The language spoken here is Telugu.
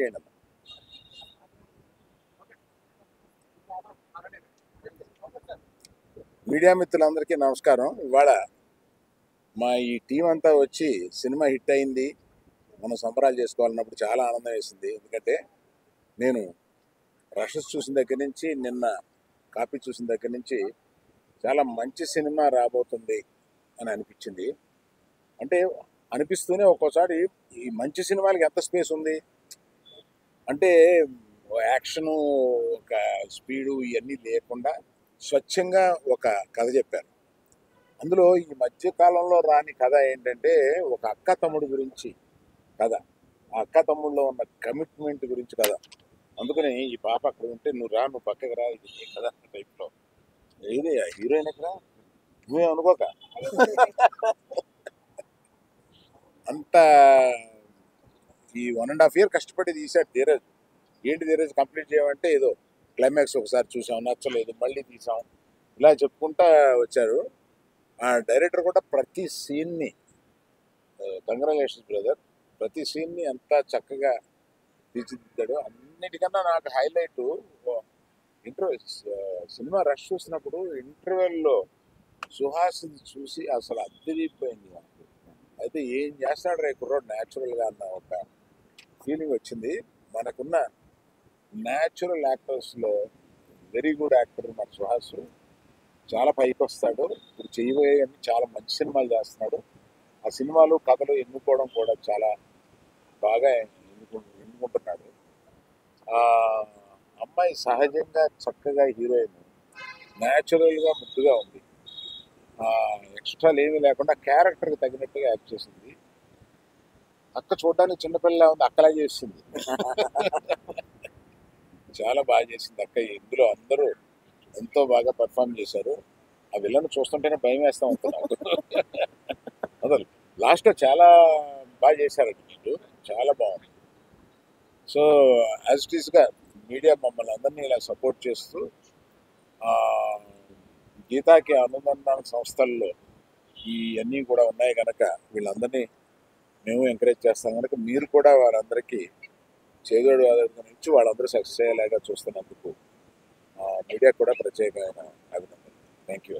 చేయండి అన్న. మీడియా మిత్రులందరికీ నమస్కారం. ఇవాళ మా ఈ టీం అంతా వచ్చి సినిమా హిట్ అయింది, మనం సంబరాలు చేసుకోవాలన్నప్పుడు చాలా ఆనందం వేసింది. ఎందుకంటే నేను రషెస్ చూసిన దగ్గర నుంచి, నిన్న కాపీ చూసిన దగ్గర నుంచి చాలా మంచి సినిమా రాబోతుంది అని అనిపించింది. అంటే అనిపిస్తూనే ఒక్కోసారి ఈ మంచి సినిమాలకి ఎంత స్పేస్ ఉంది అంటే, యాక్షను, ఒక స్పీడు ఇవన్నీ లేకుండా స్వచ్ఛంగా ఒక కథ చెప్పారు. అందులో ఈ మధ్య కాలంలో రాని కథ ఏంటంటే, ఒక అక్క తమ్ముడు గురించి కథ. ఆ అక్క తమ్ముళ్ళలో ఉన్న కమిట్మెంట్ గురించి కథ. అందుకని ఈ పాప అక్కడ ఉంటే, నువ్వు పక్కకి రా, ఇది నీ కథ టైప్లో. ఏది హీరోయిన్ ఎక్కడ, నువ్వే అనుకోక అంత ఈ 1.5 year కష్టపడి తీశాడు ధీరజ్. ఏంటి ధీరజ్ కంప్లీట్ చేయమంటే, ఏదో క్లైమాక్స్ ఒకసారి చూసాం, నచ్చలేదు, మళ్ళీ తీసాం, ఇలా చెప్పుకుంటా వచ్చారు. ఆ డైరెక్టర్ కూడా ప్రతి సీన్ని, కంగ్రాచులేషన్స్ బ్రదర్, ప్రతి సీన్ని అంతా చక్కగా తీర్చిదిద్దాడు. అన్నిటికన్నా నాకు హైలైట్ సినిమా రష్ చూసినప్పుడు ఇంటర్వెల్లో సుహాస్ చూసి అసలు అద్దరిపోయింది నాకు. అయితే ఏం చేస్తాడు రే కుర్రోడు న్యాచురల్గా అన్న ఒక ఫీలింగ్ వచ్చింది. మనకున్న న్యాచురల్ యాక్టర్స్లో వెరీ గుడ్ యాక్టర్ మన సుహాస్. చాలా పైకి వస్తాడు. ఇప్పుడు చేయబోయే చాలా మంచి సినిమాలు చేస్తున్నాడు. ఆ సినిమాలు కథలు ఎన్నుకోవడం కూడా చాలా బాగా ఎన్నుకుంటున్నాడు. ఆ అమ్మాయి సహజంగా చక్కగా హీరోయిన్, న్యాచురల్గా ముద్దుగా ఉంది. ఎక్స్ట్రాలు ఏమీ లేకుండా క్యారెక్టర్కి తగినట్టుగా యాక్ట్ చేసింది. అక్క చూడడానికి చిన్నపిల్ల ఉంది, అక్కలా చేసింది. చాలా బాగా చేసింది అక్క. ఇందులో అందరూ ఎంతో బాగా పర్ఫామ్ చేశారు. ఆ విలన్ చూస్తుంటేనే భయం వేస్తా ఉంటున్నాడు. అసలు లాస్ట్లో చాలా బాగా చేశారండి మీరు, చాలా బాగుంది. సో యాజ్ ఇట్ ఈస్గా మీడియా మమ్మల్ని అందరినీ ఇలా సపోర్ట్ చేస్తూ, గీతాకి అనుబంధ సంస్థల్లో ఇవన్నీ కూడా ఉన్నాయి కనుక వీళ్ళందరినీ మేము ఎంకరేజ్ చేస్తాం కనుక మీరు కూడా వారందరికీ చేదోడు వాదోడుగా నుంచి వాళ్ళందరూ సక్సెస్ అయ్యేలాగా చూస్తున్నందుకు మీడియా కూడా ప్రత్యేకమైన అభినందనలు. Thank you.